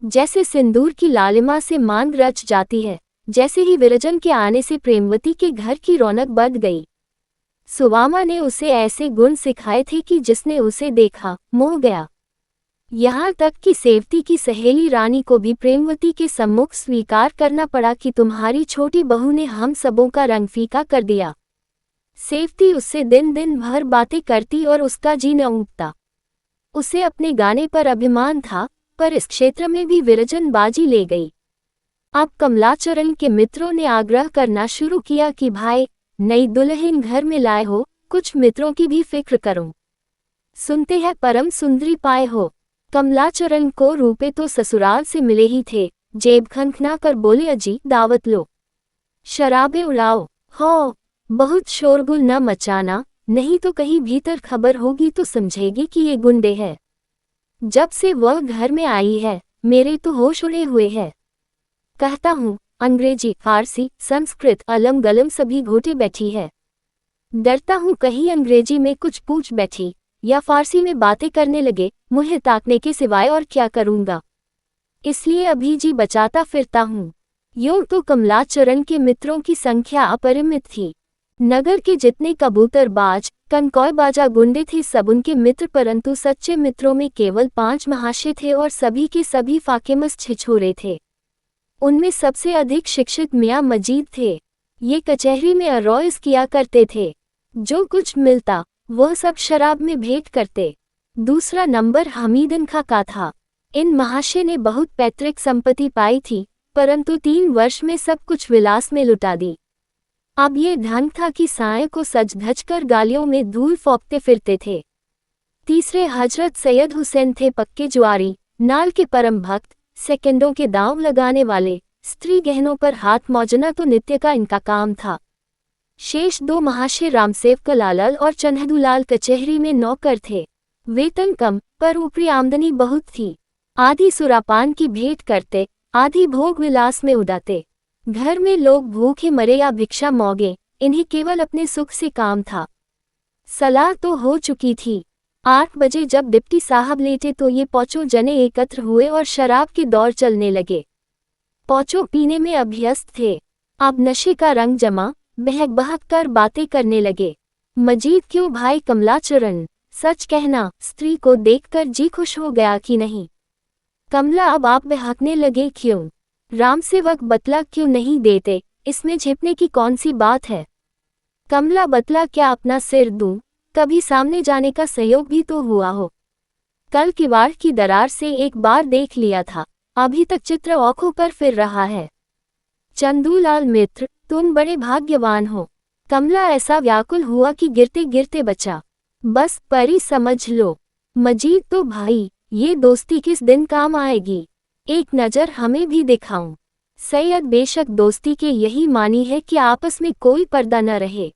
जैसे सिंदूर की लालिमा से मांग रच जाती है, जैसे ही विरजन के आने से प्रेमवती के घर की रौनक बढ़ गई। सुवामा ने उसे ऐसे गुण सिखाए थे कि जिसने उसे देखा मोह गया। यहाँ तक कि सेवती की सहेली रानी को भी प्रेमवती के सम्मुख स्वीकार करना पड़ा कि तुम्हारी छोटी बहू ने हम सबों का रंग फीका कर दिया। सेवती उससे दिन दिन भर बातें करती और उसका जी न उठता। उसे अपने गाने पर अभिमान था, पर इस क्षेत्र में भी विरजन बाजी ले गई। अब कमलाचरण के मित्रों ने आग्रह करना शुरू किया कि भाई, नई दुल्हन घर में लाए हो, कुछ मित्रों की भी फिक्र करो। सुनते हैं परम सुंदरी पाए हो। कमलाचरण को रूपे तो ससुराल से मिले ही थे। जेब खनखना कर बोले, अजी दावत लो, शराबे उड़ाओ। हो, बहुत शोरगुल न मचाना, नहीं तो कहीं भीतर खबर होगी तो समझेगी कि ये गुंडे हैं। जब से वह घर में आई है, मेरे तो होश उड़े हुए हैं। कहता हूँ, अंग्रेजी, फारसी, संस्कृत, अलम गलम सभी घोटे बैठी है। डरता हूँ कहीं अंग्रेजी में कुछ पूछ बैठी या फारसी में बातें करने लगे, मुझे ताकने के सिवाय और क्या करूँगा। इसलिए अभी जी बचाता फिरता हूँ। यूं तो कमलाचरण के मित्रों की संख्या अपरिमित थी। नगर के जितने कबूतरबाज, कनकौबाजा गुंडे थे सब उनके मित्र, परंतु सच्चे मित्रों में केवल 5 महाशय थे और सभी के सभी फाकेमस छिछोरे थे। उनमें सबसे अधिक शिक्षित मियाँ मजीद थे। ये कचहरी में अरौइस किया करते थे। जो कुछ मिलता वह सब शराब में भेंट करते। दूसरा नंबर हमीदन खां का था। इन महाशय ने बहुत पैतृक संपत्ति पाई थी, परंतु 3 वर्ष में सब कुछ विलास में लुटा दी। अब ये धन था कि साय को सज धज कर गालियों में धूल फौंकते फिरते थे। तीसरे हजरत सैयद हुसैन थे, पक्के जुआरी, नाल के परम भक्त, सेकंडों के दांव लगाने वाले, स्त्री गहनों पर हाथ मौजना तो नित्य का इनका काम था। शेष 2 महाशय रामसेवक लालल और चन्हदुलाल कचहरी में नौकर थे। वेतन कम पर ऊपरी आमदनी बहुत थी। आधी सुरापान की भेंट करते, आधी भोग विलास में उड़ाते। घर में लोग भूखे मरे या भिक्षा मांगे, इन्हें केवल अपने सुख से काम था। सलाह तो हो चुकी थी। 8 बजे जब डिप्टी साहब लेटे तो ये पांचों जने एकत्र हुए और शराब के दौर चलने लगे। पांचों पीने में अभ्यस्त थे। अब नशे का रंग जमा, बहक बहक कर बातें करने लगे। मजीद, क्यों भाई कमलाचरण, सच कहना, स्त्री को देखकर जी खुश हो गया कि नहीं? कमला, अब आप बहकने लगे क्यों? रामसेवक, बतला क्यों नहीं देते, इसमें छिपने की कौन सी बात है? कमला, बतला क्या अपना सिर दूं? कभी सामने जाने का सहयोग भी तो हुआ हो। कल किवाड़ की दरार से एक बार देख लिया था, अभी तक चित्र आंखों पर फिर रहा है। चंदूलाल मित्र, तुम बड़े भाग्यवान हो। कमला ऐसा व्याकुल हुआ कि गिरते गिरते बचा। बस परी समझ लो। मजीद, तो भाई ये दोस्ती किस दिन काम आएगी? एक नज़र हमें भी दिखाऊं। सैयद, बेशक दोस्ती के यही मानी है कि आपस में कोई पर्दा न रहे।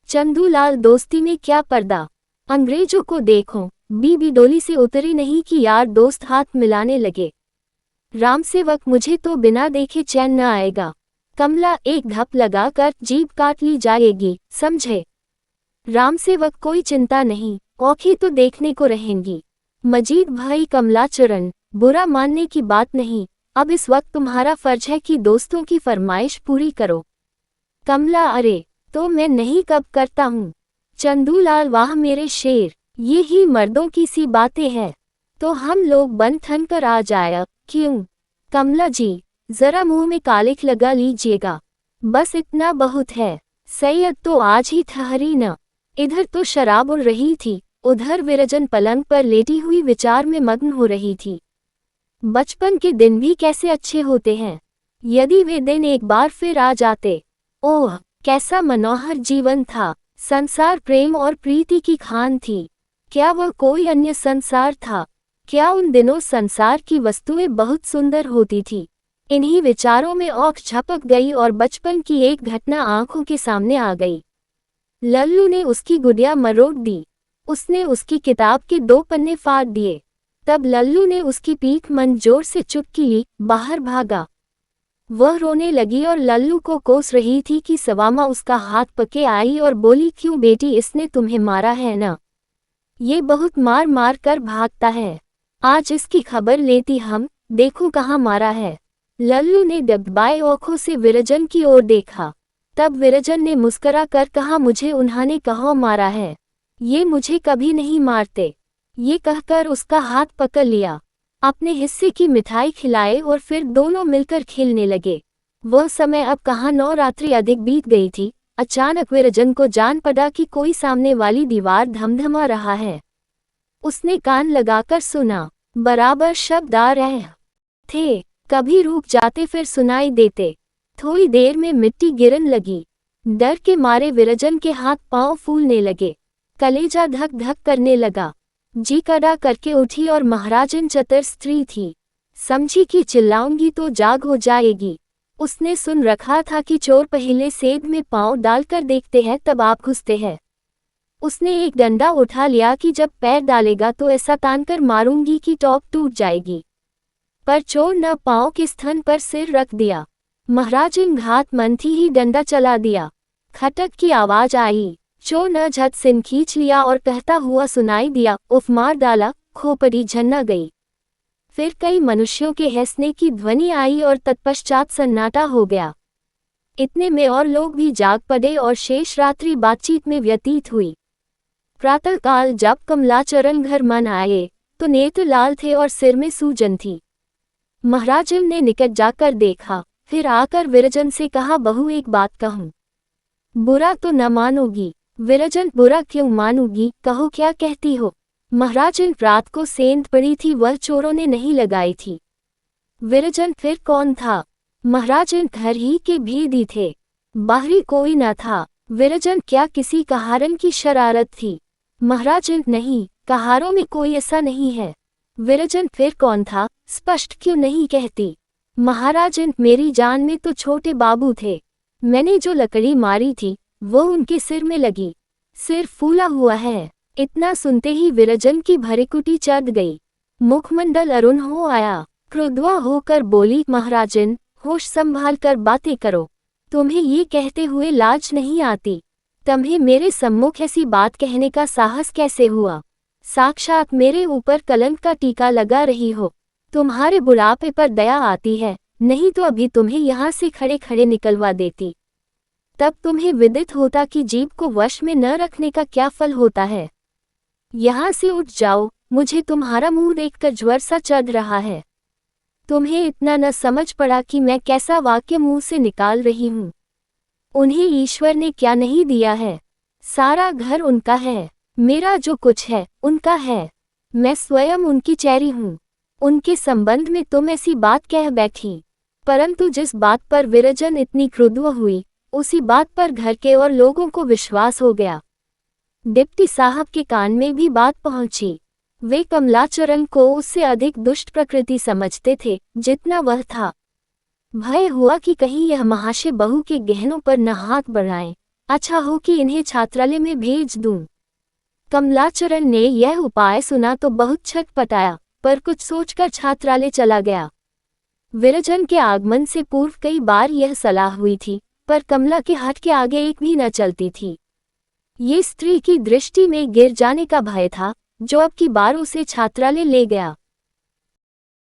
चंदूलाल, दोस्ती में क्या पर्दा? अंग्रेजों को देखो, बीबी डोली से उतरी नहीं कि यार दोस्त हाथ मिलाने लगे। रामसेवक, मुझे तो बिना देखे चैन न आएगा। कमला, एक धप लगाकर जीभ काट ली जाएगी, समझे? रामसेवक, कोई चिंता नहीं, औखी तो देखने को रहेंगी। मजीद भाई, कमलाचरण, बुरा मानने की बात नहीं, अब इस वक्त तुम्हारा फर्ज है कि दोस्तों की फरमाइश पूरी करो। कमला, अरे तो मैं नहीं कब करता हूँ। चंदूलाल, वाह मेरे शेर, ये ही मर्दों की सी बातें हैं। तो हम लोग बन ठन कर आ जाया, क्यों? कमला जी, जरा मुंह में कालिख लगा लीजिएगा, बस इतना बहुत है। सैयद, तो आज ही ठहरी न। इधर तो शराब उड़ रही थी, उधर विरजन पलंग पर लेटी हुई विचार में मग्न हो रही थी। बचपन के दिन भी कैसे अच्छे होते हैं, यदि वे दिन एक बार फिर आ जाते। ओह, कैसा मनोहर जीवन था। संसार प्रेम और प्रीति की खान थी। क्या वह कोई अन्य संसार था? क्या उन दिनों संसार की वस्तुएं बहुत सुंदर होती थी? इन्हीं विचारों में औंख झपक गई और बचपन की एक घटना आंखों के सामने आ गई। लल्लू ने उसकी गुड़िया मरोड़ दी। उसने उसकी किताब के 2 पन्ने फाड़ दिए। तब लल्लू ने उसकी पीठ मंजोर से चुटकी ली, बाहर भागा। वह रोने लगी और लल्लू को कोस रही थी कि सवामा उसका हाथ पके आई और बोली, क्यों बेटी, इसने तुम्हें मारा है ना? ये बहुत मार मार कर भागता है। आज इसकी खबर लेती हम, देखो कहाँ मारा है। लल्लू ने डगमगाई आंखों से विरजन की ओर देखा। तब विरजन ने मुस्कुरा कर कहा, मुझे उन्होंने कहाँ मारा है, ये मुझे कभी नहीं मारते। ये कहकर उसका हाथ पकड़ लिया, अपने हिस्से की मिठाई खिलाए और फिर दोनों मिलकर खेलने लगे। वह समय अब कहाँ 9 रात्रि अधिक बीत गई थी। अचानक विरजन को जान पड़ा कि कोई सामने वाली दीवार धमधमा रहा है। उसने कान लगाकर सुना, बराबर शब्द आ रहे थे, कभी रुक जाते फिर सुनाई देते। थोड़ी देर में मिट्टी गिरने लगी। डर के मारे विरजन के हाथ पांव फूलने लगे, कलेजा धक धक करने लगा। जी कड़ा करके उठी और महाराजन चतुर स्त्री थी, समझी कि चिल्लाऊंगी तो जाग हो जाएगी। उसने सुन रखा था कि चोर पहले सेब में पांव डालकर देखते हैं तब आप घुसते हैं। उसने एक डंडा उठा लिया कि जब पैर डालेगा तो ऐसा तानकर मारूंगी कि टॉप टूट जाएगी। पर चोर न पांव के स्थान पर सिर रख दिया। महाराजन घात मनती ही डंडा चला दिया। खटक की आवाज आई। चोर न झट सिन खींच लिया और कहता हुआ सुनाई दिया, उफ मार डाला, खोपड़ी झन्ना गई। फिर कई मनुष्यों के हंसने की ध्वनि आई और तत्पश्चात सन्नाटा हो गया। इतने में और लोग भी जाग पड़े और शेष रात्रि बातचीत में व्यतीत हुई। प्रातःकाल जब कमलाचरण घर मन आए तो नेत्र लाल थे और सिर में सूजन थी। महाराजन ने निकट जाकर देखा, फिर आकर विरजन से कहा, बहू एक बात कहूं, बुरा तो न मानोगी। विरजन, बुरा क्यों मानूंगी, कहो क्या कहती हो। महाराजन, रात को सेंध पड़ी थी, वह चोरों ने नहीं लगाई थी। विरजन, फिर कौन था। महाराजन, घर ही के भेदी थे, बाहरी कोई न था। विरजन, क्या किसी कहारन की शरारत थी। महाराजन, नहीं, कहारों में कोई ऐसा नहीं है। विरजन, फिर कौन था, स्पष्ट क्यों नहीं कहती। महाराजन, मेरी जान में तो छोटे बाबू थे, मैंने जो लकड़ी मारी थी वो उनके सिर में लगी, सिर फूला हुआ है। इतना सुनते ही विरजन की भड़कुटी चढ़ गई, मुखमंडल अरुण हो आया। क्रोधवा होकर बोली, महाराजन होश संभाल कर बातें करो, तुम्हें ये कहते हुए लाज नहीं आती। तुम्हें मेरे सम्मुख ऐसी बात कहने का साहस कैसे हुआ। साक्षात मेरे ऊपर कलंक का टीका लगा रही हो। तुम्हारे बुढ़ापे पर दया आती है, नहीं तो अभी तुम्हें यहाँ से खड़े खड़े निकलवा देती। तब तुम्हें विदित होता कि जीभ को वश में न रखने का क्या फल होता है। यहाँ से उठ जाओ, मुझे तुम्हारा मुंह देखकर ज्वर सा चढ़ रहा है। तुम्हें इतना न समझ पड़ा कि मैं कैसा वाक्य मुंह से निकाल रही हूँ। उन्हें ईश्वर ने क्या नहीं दिया है। सारा घर उनका है, मेरा जो कुछ है उनका है, मैं स्वयं उनकी चेरी हूँ। उनके संबंध में तुम ऐसी बात कह बैठी। परंतु जिस बात पर विरजन इतनी क्रुद्ध हुई, उसी बात पर घर के और लोगों को विश्वास हो गया। डिप्टी साहब के कान में भी बात पहुंची। वे कमलाचरण को उससे अधिक दुष्ट प्रकृति समझते थे जितना वह था। भय हुआ कि कहीं यह महाशय बहू के गहनों पर न हाथ बढ़ाएं, अच्छा हो कि इन्हें छात्रालय में भेज दूं। कमलाचरण ने यह उपाय सुना तो बहुत छटपटाया, पर कुछ सोचकर छात्रालय चला गया। विरजन के आगमन से पूर्व कई बार यह सलाह हुई थी, पर कमला के हाथ के आगे एक भी न चलती थी। ये स्त्री की दृष्टि में गिर जाने का भय था, जो अब की बार उसे छात्रालय ले गया।